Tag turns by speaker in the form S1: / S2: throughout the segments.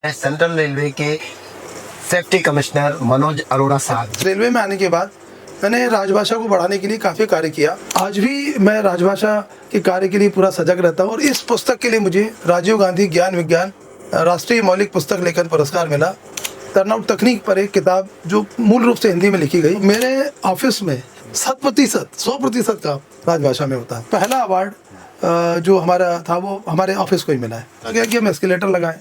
S1: Central railway के safety commissioner Manoj Arora साहब।
S2: Railway में आने के बाद मैंने राजभाषा को बढ़ाने के लिए काफ़ी कार्य किया। आज भी मैं राजभाषा के कार्य के लिए पूरा सजग रहता हूँ और इस पुस्तक के लिए मुझे राजीव गांधी ज्ञान विज्ञान राष्ट्रीय मौलिक पुस्तक लेखन पुरस्कार मिला। टर्नआउट तकनीक पर एक किताब जो मूल रूप से हिंदी में लिखी गई। मेरे ऑफिस में 100% का राजभाषा में होता है। पहला अवार्ड जो हमारा था वो हमारे ऑफिस को ही मिला है। लगा कि हम एस्केलेटर लगाएं,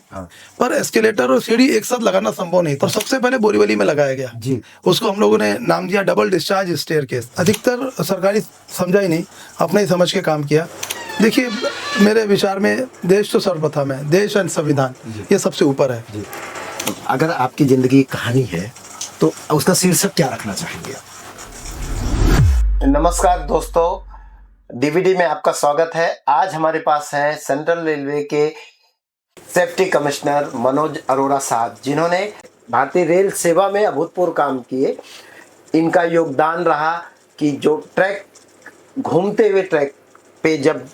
S2: पर एस्केलेटर और सीढ़ी एक साथ लगाना संभव नहीं था। और सबसे पहले बोरीवली में लगाया गया जी। उसको हम लोगों ने नाम दिया डबल डिस्चार्ज स्टेयरकेस। अधिकतर सरकारी समझा ही नहीं, अपने ही समझ के काम किया। देखिए, मेरे विचार में देश तो सर्वप्रथम है, देश और संविधान ये सबसे ऊपर है जी।
S1: अगर आपकी जिंदगी कहानी है तो उसका शीर्षक क्या रखना चाहेंगे आप? नमस्कार दोस्तों, डीवीडी में आपका स्वागत है। आज हमारे पास है सेंट्रल रेलवे के सेफ्टी कमिश्नर मनोज अरोड़ा साहब, जिन्होंने भारतीय रेल सेवा में अभूतपूर्व काम किए। इनका योगदान रहा कि जो ट्रैक घूमते हुए ट्रैक पे जब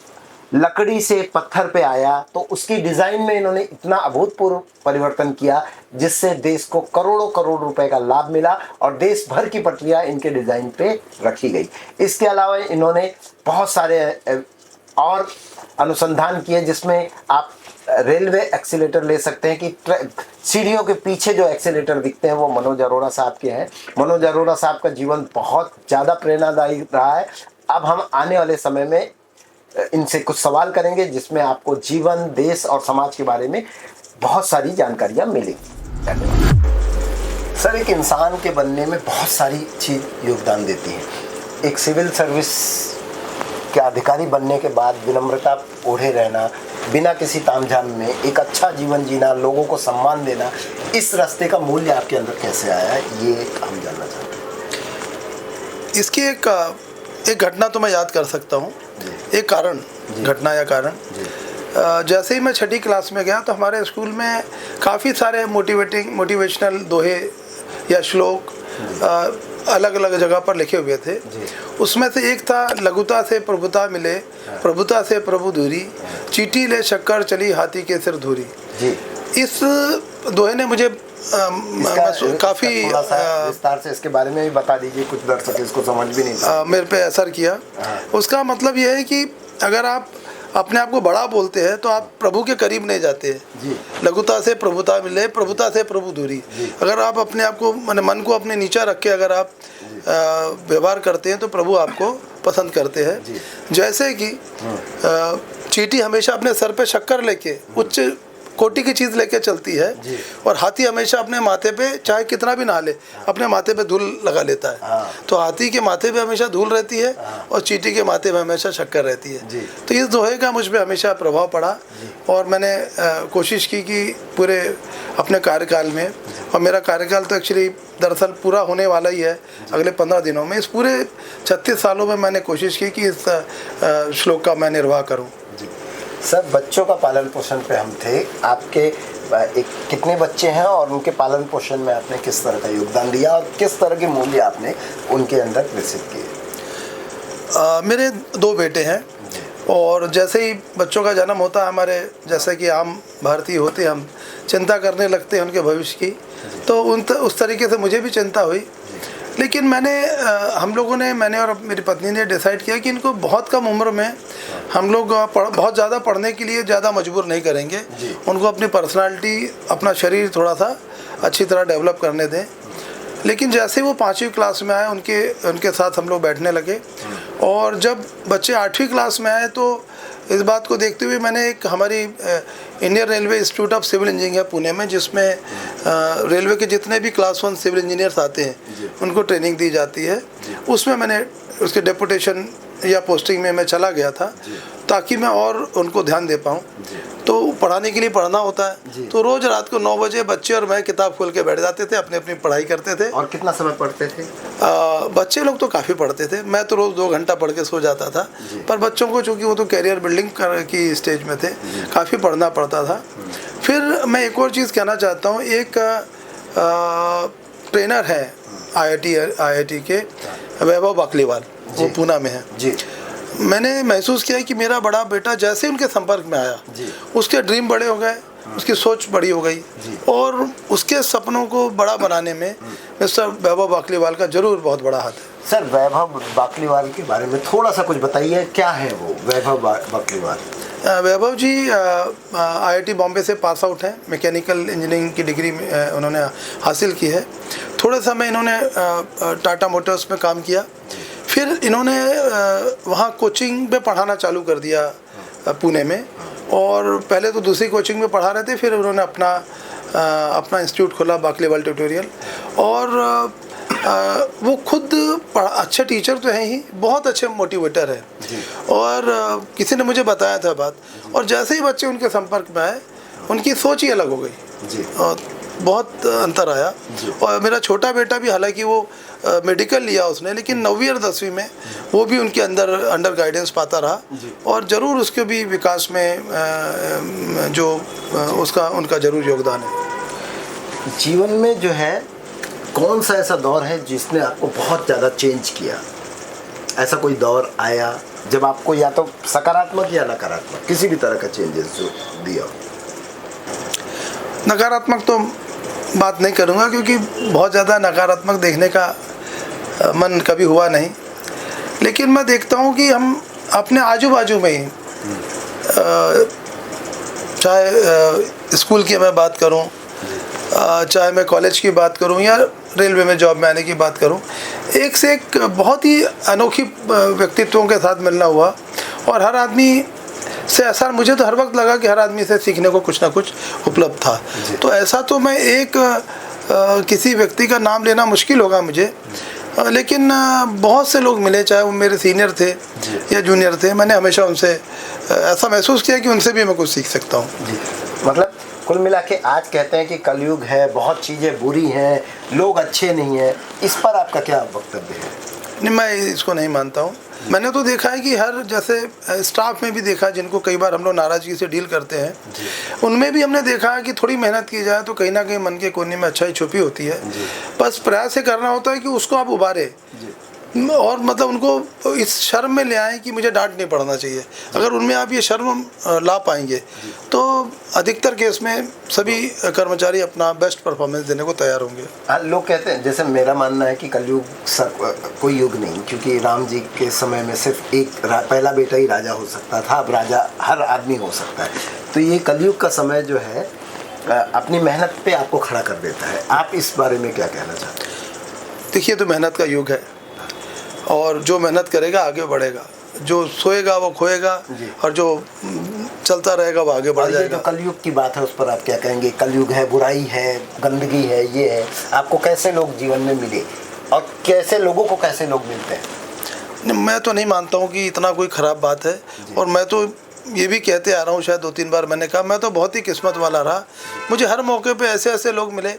S1: लकड़ी से पत्थर पे आया तो उसकी डिज़ाइन में इन्होंने इतना अभूतपूर्व परिवर्तन किया जिससे देश को करोड़ों करोड़ रुपए का लाभ मिला और देश भर की पटरियां इनके डिज़ाइन पे रखी गई। इसके अलावा इन्होंने बहुत सारे और अनुसंधान किए जिसमें आप रेलवे एक्सीलेटर ले सकते हैं कि सीढ़ियों के पीछे जो एक्सीलेटर दिखते हैं वो मनोज अरोड़ा साहब के हैं। मनोज अरोड़ा साहब का जीवन बहुत ज़्यादा प्रेरणादायी रहा है। अब हम आने वाले समय में इनसे कुछ सवाल करेंगे जिसमें आपको जीवन, देश और समाज के बारे में बहुत सारी जानकारियां मिलेंगी। धन्यवाद सर। एक इंसान के बनने में बहुत सारी चीज़ योगदान देती है। एक सिविल सर्विस के अधिकारी बनने के बाद विनम्रता ओढ़े रहना, बिना किसी तामझाम में एक अच्छा जीवन जीना, लोगों को सम्मान देना, इस रास्ते का मूल्य आपके अंदर कैसे आया है, ये हम जानना चाहते हैं।
S2: इसकी एक घटना तो मैं याद कर सकता हूँ, एक कारण, घटना या कारण। जैसे ही मैं छठी क्लास में गया तो हमारे स्कूल में काफ़ी सारे मोटिवेशनल दोहे या श्लोक अलग अलग जगह पर लिखे हुए थे। उसमें से एक था, लघुता से प्रभुता मिले, प्रभुता से प्रभु दूरी, चीटी ले शक्कर चली हाथी के सिर धूरी। इस दोहे ने मुझे काफ़ी
S1: विस्तार से इसके बारे में भी बता दीजिए, कुछ दर्शक इसको समझ भी नहीं
S2: मेरे पे असर किया। उसका मतलब यह है कि अगर आप अपने आप को बड़ा बोलते हैं तो आप प्रभु के करीब नहीं जाते हैं। लघुता से प्रभुता मिले, प्रभुता से प्रभु दूरी। अगर आप अपने आप को मन को अपने नीचा रख के अगर आप व्यवहार करते हैं तो प्रभु आपको पसंद करते हैं। जैसे कि चींटी हमेशा अपने सर पे शक्कर लेके उच्च कोटि की चीज़ लेके चलती है और हाथी हमेशा अपने माथे पे चाहे कितना भी ना ले अपने माथे पे धूल लगा लेता है। तो हाथी के माथे पे हमेशा धूल रहती है और चींटी के माथे पे हमेशा शक्कर रहती है। तो इस दोहे का मुझ पे हमेशा प्रभाव पड़ा और मैंने कोशिश की कि पूरे अपने कार्यकाल में, और मेरा कार्यकाल तो एक्चुअली दरअसल पूरा होने वाला ही है अगले 15 दिनों में, इस पूरे 36 सालों में मैंने कोशिश की कि इस श्लोक का मैं निर्वाह करूँ।
S1: सर, बच्चों का पालन पोषण पे हम थे। आपके कितने बच्चे हैं और उनके पालन पोषण में आपने किस तरह का योगदान दिया और किस तरह के मूल्य आपने उनके अंदर विकसित किए?
S2: मेरे 2 बेटे हैं और जैसे ही बच्चों का जन्म होता है, हमारे जैसे कि आम भारतीय होते हम चिंता करने लगते हैं उनके भविष्य की, तो उस तरीके से मुझे भी चिंता हुई। लेकिन मैंने और मेरी पत्नी ने डिसाइड किया कि इनको बहुत कम उम्र में हम लोग बहुत ज़्यादा पढ़ने के लिए ज़्यादा मजबूर नहीं करेंगे। उनको अपनी पर्सनालिटी, अपना शरीर थोड़ा सा अच्छी तरह डेवलप करने दें। लेकिन जैसे वो 5वीं क्लास में आए उनके साथ हम लोग बैठने लगे और जब बच्चे 8वीं क्लास में आए तो इस बात को देखते हुए मैंने एक हमारी Indian Railway Institute of Civil Engineering है पुणे में, जिसमें रेलवे के जितने भी क्लास 1 सिविल इंजीनियर्स आते हैं उनको ट्रेनिंग दी जाती है। उसमें मैंने उसके डेपुटेशन या पोस्टिंग में मैं चला गया था ताकि मैं और उनको ध्यान दे पाऊँ। तो पढ़ाने के लिए पढ़ना होता है, तो रोज़ रात को 9 बजे बच्चे और मैं किताब खोल के बैठ जाते थे, अपनी पढ़ाई करते थे।
S1: और कितना समय पढ़ते थे?
S2: बच्चे लोग तो काफ़ी पढ़ते थे, मैं तो रोज़ 2 घंटा पढ़ के सो जाता था। पर बच्चों को चूँकि वो तो कैरियर बिल्डिंग की स्टेज में थे, काफ़ी पढ़ना पड़ता था। फिर मैं एक और चीज़ कहना चाहता हूँ। एक ट्रेनर है IIT के, वैभव बाकलीवाल, वो पूना में है जी। मैंने महसूस किया कि मेरा बड़ा बेटा जैसे उनके संपर्क में आया, उसके ड्रीम बड़े हो गए उसकी सोच बड़ी हो गई और उसके सपनों को बड़ा बनाने में मिस्टर वैभव बाकलीवाल का जरूर बहुत बड़ा हाथ है।
S1: सर वैभव बाकलीवाल के बारे में थोड़ा सा कुछ बताइए, क्या है वो वैभव बाकलीवाल?
S2: वैभव जी IIT बॉम्बे से पास आउट हैं, मैकेनिकल इंजीनियरिंग की डिग्री उन्होंने हासिल की है। थोड़ा समय इन्होंने टाटा मोटर्स में काम किया, फिर इन्होंने वहाँ कोचिंग में पढ़ाना चालू कर दिया पुणे में, और पहले तो दूसरी कोचिंग में पढ़ा रहे थे, फिर उन्होंने अपना इंस्टीट्यूट खोला बाकलीवाल ट्यूटोरियल। और वो खुद अच्छे टीचर तो हैं ही, बहुत अच्छे मोटिवेटर है। और किसी ने मुझे बताया था बात, और जैसे ही बच्चे उनके संपर्क में आए उनकी सोच ही अलग हो गई और बहुत अंतर आया। और मेरा छोटा बेटा भी, हालांकि वो मेडिकल लिया उसने, लेकिन 9वीं और 10वीं में वो भी उनके अंडर गाइडेंस पाता रहा, और ज़रूर उसके भी विकास में जो उनका ज़रूर योगदान है।
S1: जीवन में जो है कौन सा ऐसा दौर है जिसने आपको बहुत ज़्यादा चेंज किया? ऐसा कोई दौर आया जब आपको या तो सकारात्मक या नकारात्मक किसी भी तरह का चेंजेस जो दिया?
S2: नकारात्मक तो बात नहीं करूँगा, क्योंकि बहुत ज़्यादा नकारात्मक देखने का मन कभी हुआ नहीं। लेकिन मैं देखता हूँ कि हम अपने आजू बाजू में ही, चाहे स्कूल की मैं बात करूँ, चाहे मैं कॉलेज की बात करूं, या रेलवे में जॉब में आने की बात करूं, एक से एक बहुत ही अनोखी व्यक्तित्वों के साथ मिलना हुआ। और हर आदमी से ऐसा मुझे तो हर वक्त लगा कि हर आदमी से सीखने को कुछ ना कुछ उपलब्ध था। तो ऐसा तो मैं किसी व्यक्ति का नाम लेना मुश्किल होगा मुझे, लेकिन बहुत से लोग मिले, चाहे वो मेरे सीनियर थे या जूनियर थे। मैंने हमेशा उनसे ऐसा महसूस किया कि उनसे भी मैं कुछ सीख सकता हूँ।
S1: मतलब कुल मिला के आज कहते हैं कि कलयुग है, बहुत चीज़ें बुरी हैं, लोग अच्छे नहीं हैं, इस पर आपका क्या वक्तव्य है?
S2: नहीं, मैं इसको नहीं मानता हूँ। मैंने तो देखा है कि हर, जैसे स्टाफ में भी देखा, जिनको कई बार हम लोग नाराज़गी से डील करते हैं, उनमें भी हमने देखा है कि थोड़ी मेहनत की जाए तो कहीं ना कहीं मन के कोने में अच्छाई छुपी होती है। बस प्रयास ये करना होता है कि उसको आप उबारे, और मतलब उनको इस शर्म में ले आएँ कि मुझे डांट नहीं पड़ना चाहिए। अगर उनमें आप ये शर्म ला पाएंगे तो अधिकतर केस में सभी कर्मचारी अपना बेस्ट परफॉर्मेंस देने को तैयार होंगे।
S1: लोग कहते हैं, जैसे मेरा मानना है कि कलयुग कोई युग नहीं, क्योंकि राम जी के समय में सिर्फ एक पहला बेटा ही राजा हो सकता था, अब राजा हर आदमी हो सकता है। तो ये कलयुग का समय जो है अपनी मेहनत पे आपको खड़ा कर देता है। आप इस बारे में क्या कहना चाहते हैं?
S2: देखिए, तो मेहनत का युग है, और जो मेहनत करेगा आगे बढ़ेगा, जो सोएगा वो खोएगा, और जो चलता रहेगा वो आगे बढ़ जाएगा।
S1: तो कलयुग की बात है, उस पर आप क्या कहेंगे? कलयुग है, बुराई है, गंदगी है, ये है, आपको कैसे लोग जीवन में मिले और कैसे लोगों को कैसे लोग मिलते हैं?
S2: नहीं, मैं तो नहीं मानता हूँ कि इतना कोई ख़राब बात है। और मैं तो ये भी कहते आ रहा हूँ, शायद 2-3 बार मैंने कहा, मैं तो बहुत ही किस्मत वाला रहा। मुझे हर मौके पे ऐसे ऐसे लोग मिले,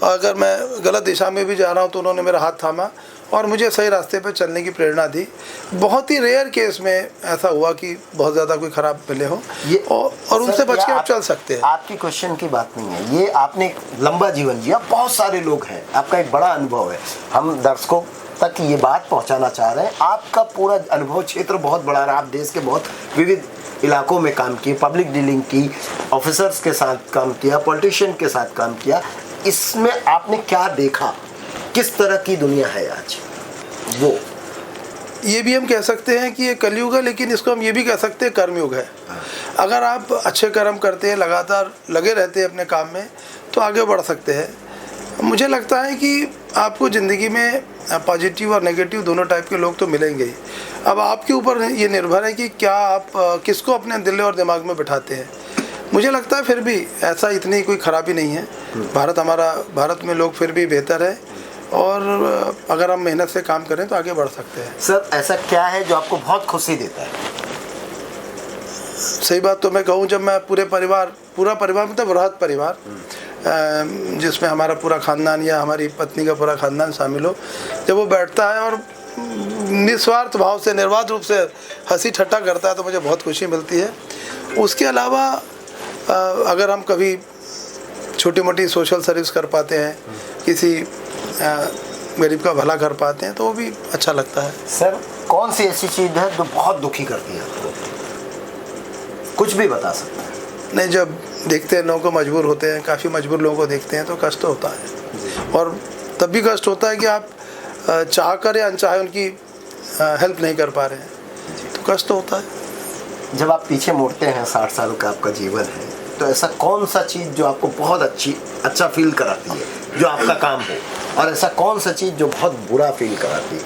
S2: अगर मैं गलत दिशा में भी जा रहा हूँ तो उन्होंने मेरा हाथ थामा और मुझे सही रास्ते पे चलने की प्रेरणा दी। बहुत ही रेयर केस में ऐसा हुआ कि बहुत ज़्यादा कोई ख़राब मिले हो, और उनसे बच के आप चल सकते हैं।
S1: आपकी क्वेश्चन की बात नहीं है, ये आपने एक लंबा जीवन जिया, बहुत सारे लोग हैं, आपका एक बड़ा अनुभव है। हम दर्शकों तक ये बात पहुंचाना चाह रहे हैं। आपका पूरा अनुभव क्षेत्र बहुत बड़ा रहा, आप देश के बहुत विविध इलाकों में काम किए, पब्लिक डीलिंग की, ऑफिसर्स के साथ काम किया, पॉलिटिशियन के साथ काम किया। इसमें आपने क्या देखा, किस तरह की दुनिया है आज? वो
S2: ये भी हम कह सकते हैं कि ये कलयुग है, लेकिन इसको हम ये भी कह सकते हैं कर्मयुग है। अगर आप अच्छे कर्म करते हैं, लगातार लगे रहते हैं अपने काम में, तो आगे बढ़ सकते हैं। मुझे लगता है कि आपको ज़िंदगी में पॉजिटिव और नेगेटिव दोनों टाइप के लोग तो मिलेंगे ही। अब आपके ऊपर ये निर्भर है कि क्या आप किसको अपने दिल और दिमाग में बिठाते हैं। मुझे लगता है फिर भी ऐसा इतनी कोई ख़राबी नहीं है। भारत में लोग फिर भी बेहतर है, और अगर हम मेहनत से काम करें तो आगे बढ़ सकते हैं।
S1: सर, ऐसा क्या है जो आपको बहुत खुशी देता है?
S2: सही बात तो मैं कहूँ, जब मैं पूरा परिवार मतलब बृहद परिवार, जिसमें हमारा पूरा ख़ानदान या हमारी पत्नी का पूरा ख़ानदान शामिल हो, जब वो बैठता है और निस्वार्थ भाव से, निर्बाध रूप से हंसी ठट्टा करता है, तो मुझे बहुत खुशी मिलती है। उसके अलावा अगर हम कभी छोटी मोटी सोशल सर्विस कर पाते हैं, किसी गरीब का भला कर पाते हैं, तो वो भी अच्छा लगता है।
S1: सर, कौन सी ऐसी चीज़ है जो बहुत दुखी करती है आपको? कुछ भी बता सकते हैं।
S2: नहीं, जब देखते हैं लोगों को मजबूर होते हैं, काफ़ी मजबूर लोगों को देखते हैं तो कष्ट तो होता है। और तब भी कष्ट होता है कि आप चाह कर या अनचाहे उनकी हेल्प नहीं कर पा रहे हैं, तो कष्ट होता है।
S1: जब आप पीछे मुड़ते हैं, 60 साल का आपका जीवन है, तो ऐसा कौन सा चीज़ जो आपको बहुत अच्छा फील कराती है जो आपका काम हो, और ऐसा कौन सा चीज़ जो बहुत बुरा फील कराती है?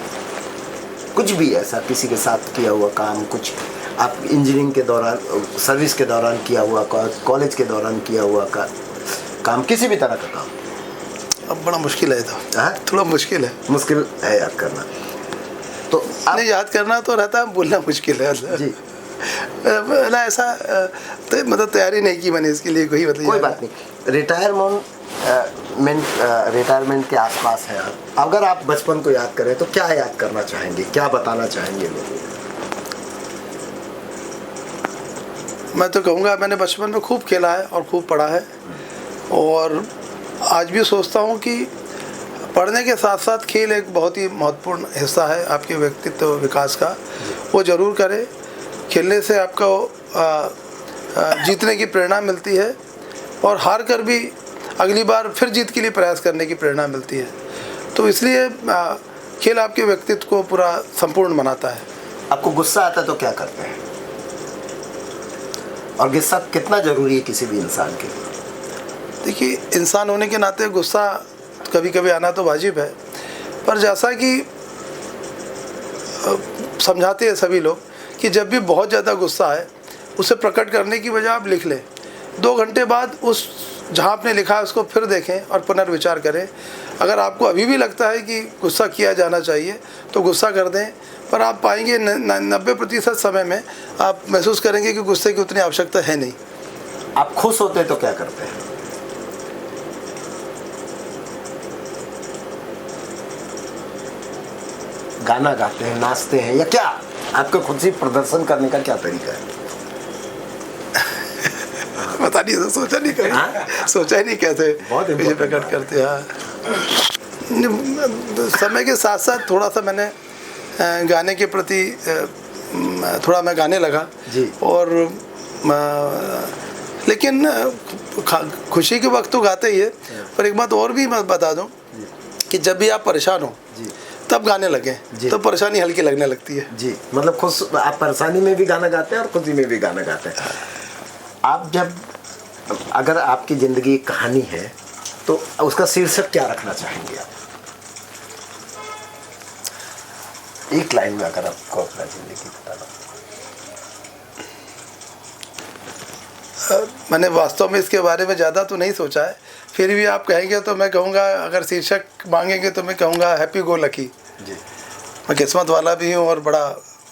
S1: कुछ भी ऐसा किसी के साथ किया हुआ काम, कुछ आप इंजीनियरिंग के दौरान, सर्विस के दौरान किया हुआ, कॉलेज के दौरान किया हुआ काम, किसी भी तरह का काम।
S2: अब बड़ा मुश्किल है, तो थोड़ा मुश्किल है
S1: याद करना। तो
S2: नहीं, याद करना तो रहता है, बोलना मुश्किल है
S1: जी।
S2: ना ऐसा तो मतलब तैयारी नहीं की मैंने इसके लिए,
S1: कोई बात नहीं। रिटायरमेंट के आसपास है आप, अगर आप बचपन को याद करें तो क्या याद करना चाहेंगे, क्या बताना चाहेंगे लोगों को?
S2: मैं तो कहूँगा मैंने बचपन में खूब खेला है और खूब पढ़ा है, और आज भी सोचता हूँ कि पढ़ने के साथ साथ खेल एक बहुत ही महत्वपूर्ण हिस्सा है आपके व्यक्तित्व विकास का। वो ज़रूर करें। खेलने से आपको जीतने की प्रेरणा मिलती है, और हार कर भी अगली बार फिर जीत के लिए प्रयास करने की प्रेरणा मिलती है। तो इसलिए खेल आपके व्यक्तित्व को पूरा संपूर्ण बनाता है।
S1: आपको गुस्सा आता है तो क्या करते हैं, और गुस्सा कितना ज़रूरी है किसी भी इंसान के लिए?
S2: देखिए, इंसान होने के नाते गुस्सा कभी कभी आना तो वाजिब है, पर जैसा कि समझाते हैं सभी लोग कि जब भी बहुत ज़्यादा गुस्सा है, उसे प्रकट करने की बजाय आप लिख लें। 2 घंटे बाद उस जहाँ आपने लिखा है उसको फिर देखें और पुनर्विचार करें। अगर आपको अभी भी लगता है कि गुस्सा किया जाना चाहिए तो गुस्सा कर दें, पर आप पाएंगे 90% समय में आप महसूस करेंगे कि गुस्से की उतनी आवश्यकता है नहीं।
S1: आप खुश होते हैं तो क्या करते हैं? गाना गाते हैं, नाचते हैं, या क्या आपके खुशी प्रदर्शन करने का क्या तरीका है?
S2: पता नहीं, सोचा नहीं कभी, सोचा ही नहीं कैसे मुझे प्रकट करते हैं। समय के साथ साथ थोड़ा सा मैंने गाने के प्रति थोड़ा मैं गाने लगा
S1: जी।
S2: और लेकिन खुशी के वक्त तो गाते ही है, पर एक बात और भी मैं बता दूं कि जब भी आप परेशान हो तब गाने लगे तो परेशानी हल्की लगने लगती है।
S1: जी, मतलब खुश, आप परेशानी में भी गाना गाते हैं और खुशी में भी गाना गाते हैं। आप जब, अगर आपकी ज़िंदगी एक कहानी है तो उसका शीर्षक क्या रखना चाहेंगे आप? एक लाइन में अगर आपको अपना ज़िंदगी बताना।
S2: मैंने वास्तव में इसके बारे में ज़्यादा तो नहीं सोचा है, फिर भी आप कहेंगे तो मैं कहूँगा, अगर शीर्षक मांगेंगे तो मैं कहूँगा हैप्पी गो लकी।
S1: जी,
S2: मैं किस्मत वाला भी हूँ और बड़ा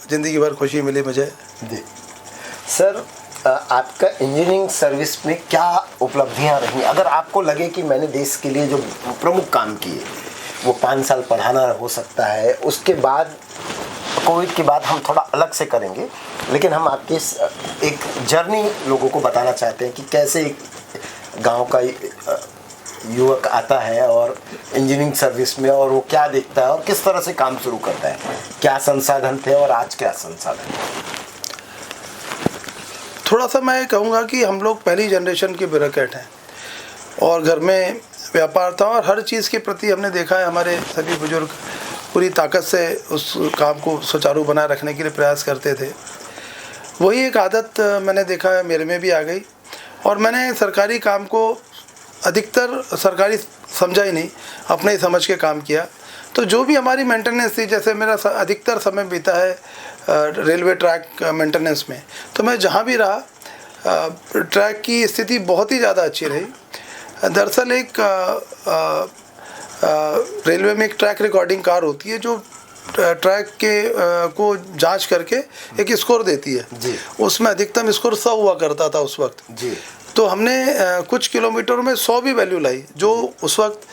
S2: ज़िंदगी भर खुशी मिली मुझे।
S1: जी सर, आपका इंजीनियरिंग सर्विस में क्या उपलब्धियां रही? अगर आपको लगे कि मैंने देश के लिए जो प्रमुख काम किए, वो 5 साल पढ़ाना हो सकता है, उसके बाद कोविड के बाद हम थोड़ा अलग से करेंगे, लेकिन हम आपके एक जर्नी लोगों को बताना चाहते हैं कि कैसे एक गांव का युवक आता है और इंजीनियरिंग सर्विस में, और वो क्या देखता है और किस तरह से काम शुरू करता है, क्या संसाधन थे और आज क्या संसाधन है।
S2: थोड़ा सा मैं कहूँगा कि हम लोग पहली जनरेशन के ब्यूरोक्रेट हैं, और घर में व्यापार था और हर चीज़ के प्रति हमने देखा है हमारे सभी बुजुर्ग पूरी ताकत से उस काम को सुचारू बनाए रखने के लिए प्रयास करते थे। वही एक आदत मैंने देखा है मेरे में भी आ गई, और मैंने सरकारी काम को अधिकतर सरकारी समझा ही नहीं, अपने ही समझ के काम किया। तो जो भी हमारी मेंटेनेंस थी, जैसे मेरा अधिकतर समय बीता है रेलवे ट्रैक मेंटेनेंस में, तो मैं जहाँ भी रहा ट्रैक की स्थिति बहुत ही ज़्यादा अच्छी रही। दरअसल एक रेलवे में एक ट्रैक रिकॉर्डिंग कार होती है जो ट्रैक के को जांच करके एक स्कोर देती है
S1: जी।
S2: उसमें अधिकतम स्कोर 100 हुआ करता था उस वक्त
S1: जी।
S2: तो हमने कुछ किलोमीटर में 100 भी वैल्यू लाई, जो उस वक्त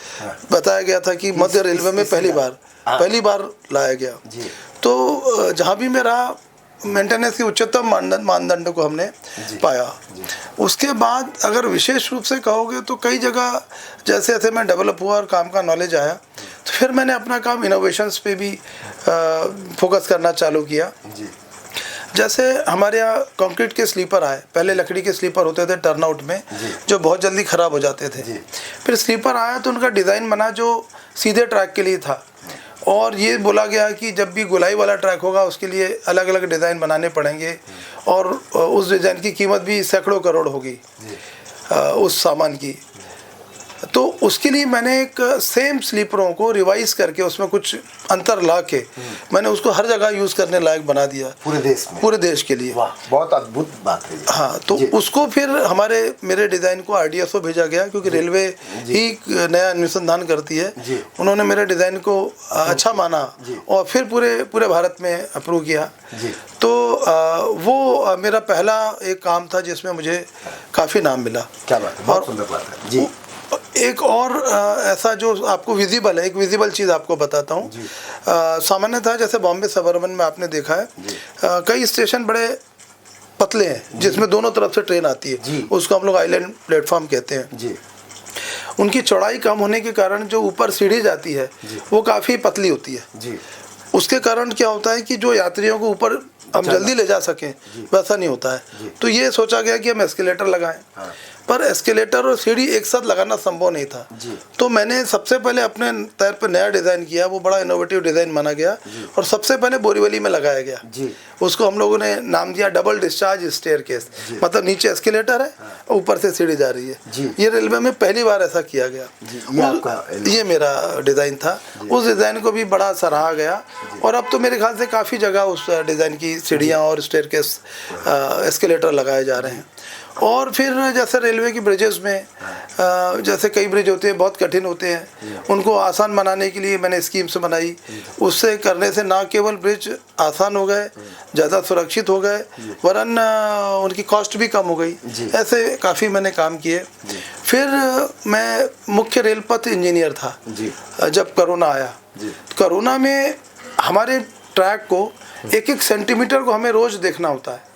S2: बताया गया था कि मध्य रेलवे में पहली बार लाया गया
S1: जी।
S2: तो जहाँ भी मेरा मेंटेनेंस की उच्चतम मानदंड को हमने पाया। उसके बाद अगर विशेष रूप से कहोगे तो कई जगह जैसे जैसे मैं डेवलप हुआ और काम का नॉलेज आया, तो फिर मैंने अपना काम इनोवेशंस पे भी फोकस करना चालू किया। जैसे हमारे यहाँ कंक्रीट के स्लीपर आए, पहले लकड़ी के स्लीपर होते थे टर्नआउट में, जो बहुत जल्दी ख़राब हो जाते थे। फिर स्लीपर आया तो उनका डिज़ाइन बना जो सीधे ट्रैक के लिए था, और ये बोला गया कि जब भी गोलाई वाला ट्रैक होगा उसके लिए अलग अलग डिज़ाइन बनाने पड़ेंगे, और उस डिज़ाइन की कीमत भी सैकड़ों करोड़ होगी उस सामान की। तो उसके लिए मैंने एक सेम स्लीपरों को रिवाइज करके उसमें कुछ अंतर ला के मैंने उसको हर जगह यूज़ करने लायक बना दिया,
S1: पूरे देश में,
S2: पूरे देश के लिए।
S1: वाह, बहुत अद्भुत बात है।
S2: हाँ, तो उसको फिर मेरे डिज़ाइन को RDSO भेजा गया, क्योंकि रेलवे ही नया अनुसंधान करती है। उन्होंने मेरे डिज़ाइन को अच्छा माना और फिर पूरे भारत में अप्रूव किया। तो वो मेरा पहला एक काम था जिसमें मुझे काफ़ी नाम मिला।
S1: क्या बात है, बहुत सुंदर बात है जी।
S2: एक और ऐसा जो आपको विजिबल है, एक विजिबल चीज़ आपको बताता हूँ। सामान्य था जैसे बॉम्बे सबअर्बन में आपने देखा है, कई स्टेशन बड़े पतले हैं जिसमें दोनों तरफ से ट्रेन आती है, उसको हम लोग आइलैंड प्लेटफॉर्म कहते हैं जी। उनकी चौड़ाई कम होने के कारण जो ऊपर सीढ़ी जाती है वो काफ़ी पतली होती है जी। उसके कारण क्या होता है कि जो यात्रियों को ऊपर हम जल्दी ले जा सकें वैसा नहीं होता है। तो ये सोचा गया कि हम एस्केलेटर लगाएं, पर एस्केलेटर और सीढ़ी एक साथ लगाना संभव नहीं था। तो मैंने सबसे पहले अपने तौर पर नया डिज़ाइन किया, वो बड़ा इनोवेटिव डिज़ाइन माना गया और सबसे पहले बोरीवली में लगाया गया जी। उसको हम लोगों ने नाम दिया डबल डिस्चार्ज स्टेयरकेस, मतलब नीचे एस्केलेटर है, ऊपर से सीढ़ी जा रही है। ये रेलवे में पहली बार ऐसा किया गया। ये मेरा डिज़ाइन था, उस डिज़ाइन को भी बड़ा सराहा गया और अब तो मेरे ख्याल से काफ़ी जगह उस डिज़ाइन की सीढ़ियाँ और स्टेयरकेस एस्केलेटर लगाए जा रहे हैं। और फिर जैसे रेलवे की ब्रिजेस में जैसे कई ब्रिज होते हैं बहुत कठिन होते हैं, उनको आसान बनाने के लिए मैंने स्कीम्स बनाई। उससे करने से ना केवल ब्रिज आसान हो गए, ज़्यादा सुरक्षित हो गए, वरन उनकी कॉस्ट भी कम हो गई। ऐसे काफ़ी मैंने काम किए। फिर मैं मुख्य रेलपथ इंजीनियर था जब कोरोना आया। कोरोना में हमारे ट्रैक को एक एक सेंटीमीटर को हमें रोज़ देखना होता है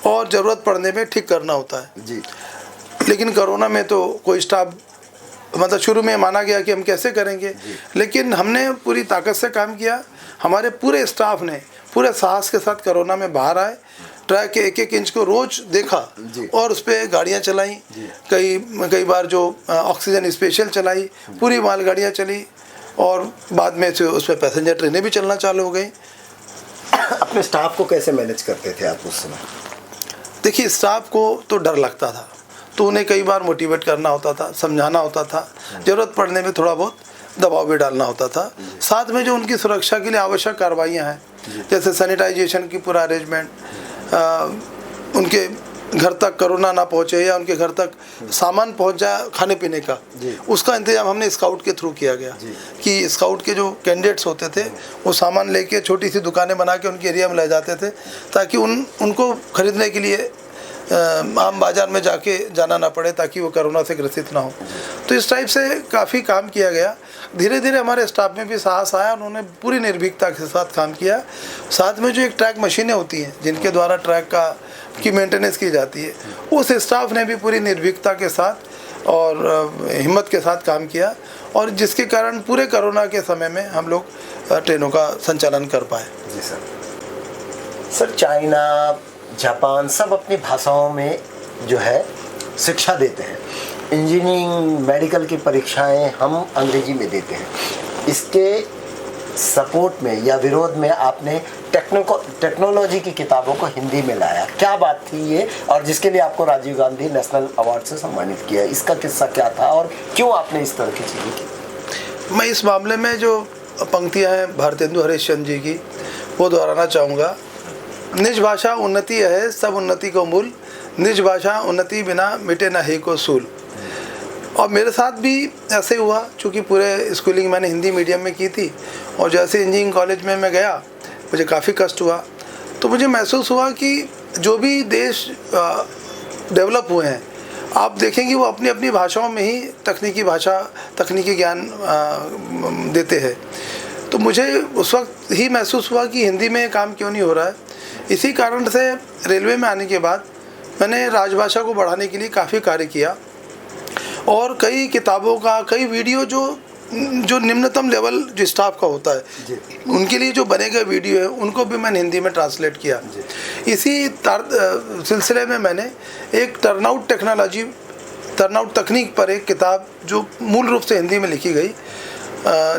S2: और ज़रूरत पड़ने पे ठीक करना होता है जी। लेकिन कोरोना में तो कोई स्टाफ, मतलब शुरू में माना गया कि हम कैसे करेंगे, लेकिन हमने पूरी ताकत से काम किया। हमारे पूरे स्टाफ ने पूरे साहस के साथ कोरोना में बाहर आए, ट्रैक के एक एक इंच को रोज़ देखा और उस पर गाड़ियाँ चलाई। कई बार जो ऑक्सीजन स्पेशल चलाई, पूरी मालगाड़ियाँ चली और बाद में से उस पर पैसेंजर ट्रेनें भी चलना चालू हो गई।
S1: अपने स्टाफ को कैसे मैनेज करते थे आप उस समय?
S2: देखिए, स्टाफ को तो डर लगता था, तो उन्हें कई बार मोटिवेट करना होता था, समझाना होता था, ज़रूरत पड़ने में थोड़ा बहुत दबाव भी डालना होता था। साथ में जो उनकी सुरक्षा के लिए आवश्यक कार्रवाइयाँ हैं, जैसे सैनिटाइजेशन की पूरा अरेंजमेंट, उनके घर तक कोरोना ना पहुँचे या उनके घर तक सामान पहुँच जाए खाने पीने का, उसका इंतजाम हमने स्काउट के थ्रू किया गया कि स्काउट के जो कैंडिडेट्स होते थे वो सामान लेके छोटी सी दुकानें बना के उनके एरिया में ले जाते थे, ताकि उनको खरीदने के लिए आम बाज़ार में जाना ना पड़े, ताकि वो कोरोना से ग्रसित ना हो। तो इस टाइप से काफ़ी काम किया गया। धीरे धीरे हमारे स्टाफ में भी साहस आया, उन्होंने पूरी निर्भीकता के साथ काम किया। साथ में जो एक ट्रैक मशीनें होती हैं जिनके द्वारा ट्रैक की मेंटेनेंस की जाती है, उस स्टाफ ने भी पूरी निर्भीकता के साथ और हिम्मत के साथ काम किया, और जिसके कारण पूरे कोरोना के समय में हम लोग ट्रेनों का संचालन कर पाए।
S1: जी सर, चाइना, जापान सब अपनी भाषाओं में जो है शिक्षा देते हैं। इंजीनियरिंग, मेडिकल की परीक्षाएं हम अंग्रेजी में देते हैं। इसके सपोर्ट में या विरोध में आपने टेक्नोलॉजी की किताबों को हिंदी में लाया, क्या बात थी ये, और जिसके लिए आपको राजीव गांधी नेशनल अवार्ड से सम्मानित किया, इसका किस्सा क्या था और क्यों आपने इस तरह की चीज़ें की?
S2: मैं इस मामले में जो पंक्तियाँ हैं भारतेंदु हरिश्चंद्र जी की वो दोहराना चाहूँगा। निज भाषा उन्नति है सब उन्नति को मूल, निज भाषा उन्नति बिना मिटे ना ही को सूल। और मेरे साथ भी ऐसे हुआ, चूँकि पूरे स्कूलिंग मैंने हिंदी मीडियम में की थी, और जैसे इंजीनियरिंग कॉलेज में मैं गया मुझे काफ़ी कष्ट हुआ। तो मुझे महसूस हुआ कि जो भी देश डेवलप हुए हैं, आप देखेंगे वो अपनी अपनी भाषाओं में ही तकनीकी ज्ञान देते हैं। तो मुझे उस वक्त ही महसूस हुआ कि हिंदी में काम क्यों नहीं हो रहा है। इसी कारण से रेलवे में आने के बाद मैंने राजभाषा को बढ़ाने के लिए काफ़ी कार्य किया, और कई किताबों का, कई वीडियो जो जो निम्नतम लेवल जो स्टाफ का होता है उनके लिए जो बने गए वीडियो है उनको भी मैंने हिंदी में ट्रांसलेट किया। इसी सिलसिले में मैंने एक टर्नआउट तकनीक पर एक किताब जो मूल रूप से हिंदी में लिखी गई,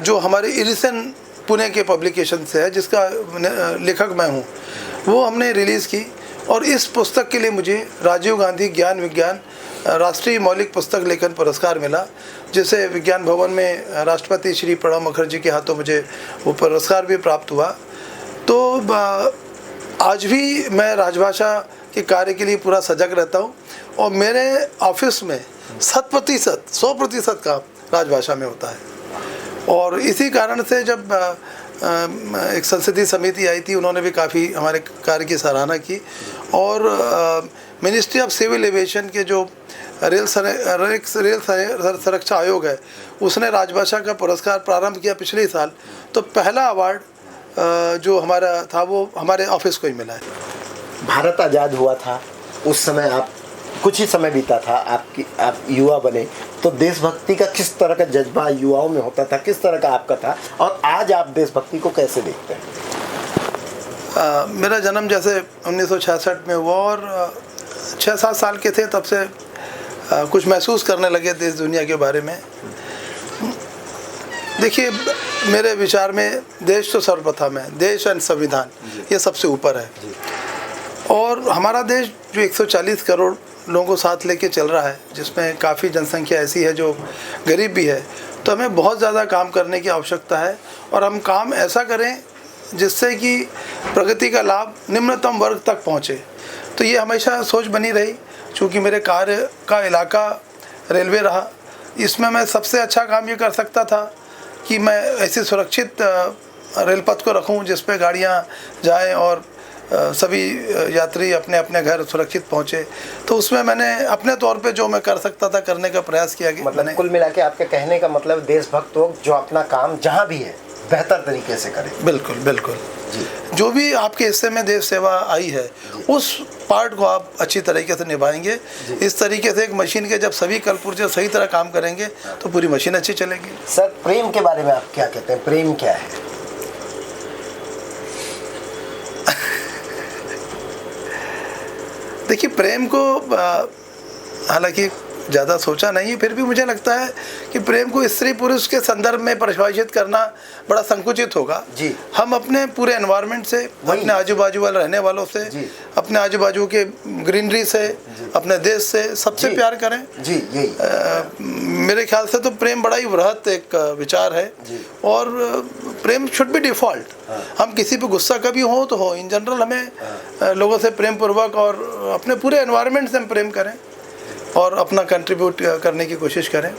S2: जो हमारे इरिसन पुणे के पब्लिकेशन से है, जिसका लेखक मैं हूँ, वो हमने रिलीज़ की। और इस पुस्तक के लिए मुझे राजीव गांधी ज्ञान विज्ञान राष्ट्रीय मौलिक पुस्तक लेखन पुरस्कार मिला, जिसे विज्ञान भवन में राष्ट्रपति श्री प्रणब मुखर्जी के हाथों मुझे वो पुरस्कार भी प्राप्त हुआ। तो आज भी मैं राजभाषा के कार्य के लिए पूरा सजग रहता हूँ और मेरे ऑफिस में 100% काम राजभाषा में होता है। और इसी कारण से जब एक संसदीय समिति आई थी, उन्होंने भी काफ़ी हमारे कार्य की सराहना की। और मिनिस्ट्री ऑफ सिविल एविएशन के जो रेल सुरक्षा आयोग है, उसने राजभाषा का पुरस्कार प्रारंभ किया पिछले साल। तो पहला अवार्ड जो हमारा था वो हमारे ऑफिस को ही मिला है।
S1: भारत आज़ाद हुआ था, उस समय आप कुछ ही समय बीता था, आप युवा बने, तो देशभक्ति का किस तरह का जज्बा युवाओं में होता था, किस तरह का आपका था, और आज आप देशभक्ति को कैसे देखते हैं?
S2: मेरा जन्म जैसे 1966 में हुआ और 6-7 साल के थे तब से कुछ महसूस करने लगे देश दुनिया के बारे में। देखिए, मेरे विचार में देश तो सर्वप्रथम है, देश एंड संविधान ये सबसे ऊपर है। और हमारा देश जो 140 करोड़ लोगों को साथ लेके चल रहा है, जिसमें काफ़ी जनसंख्या ऐसी है जो गरीब भी है, तो हमें बहुत ज़्यादा काम करने की आवश्यकता है। और हम काम ऐसा करें जिससे कि प्रगति का लाभ निम्नतम वर्ग तक पहुँचे। तो ये हमेशा सोच बनी रही। चूँकि मेरे कार्य का इलाका रेलवे रहा, इसमें मैं सबसे अच्छा काम ये कर सकता था कि मैं ऐसी सुरक्षित रेलपथ को रखूं जिस पे गाड़ियां जाएं और सभी यात्री अपने अपने घर सुरक्षित पहुंचे। तो उसमें मैंने अपने तौर पे जो मैं कर सकता था करने का प्रयास किया।
S1: मतलब कुल मिला के आपके कहने का मतलब देशभक्त लोग जो अपना काम जहाँ भी है बेहतर तरीके से करें।
S2: बिल्कुल बिल्कुल जी। जो भी आपके हिस्से में देश सेवा आई है उस पार्ट को आप अच्छी तरीके से निभाएंगे। इस तरीके से एक मशीन के जब सभी कलपुर्जे सही तरह काम करेंगे तो पूरी मशीन अच्छी चलेगी।
S1: सर, प्रेम के बारे में आप क्या कहते हैं? प्रेम क्या है?
S2: देखिए, प्रेम को हालांकि ज़्यादा सोचा नहीं, फिर भी मुझे लगता है कि प्रेम को स्त्री पुरुष के संदर्भ में परिभाषित करना बड़ा संकुचित होगा जी। हम अपने पूरे एनवायरनमेंट से, अपने आजू बाजू वाले रहने वालों से, अपने आजू बाजू के ग्रीनरी से, अपने देश से सबसे प्यार करें जी। यही मेरे ख्याल से तो प्रेम बड़ा ही बृहत एक विचार है। और प्रेम शुड बी डिफ़ॉल्ट। हम किसी पे गुस्सा कभी हो तो हो, इन जनरल हमें लोगों से प्रेम पूर्वक और अपने पूरे एनवायरनमेंट से हम प्रेम करें और अपना कंट्रीब्यूट करने की कोशिश करें।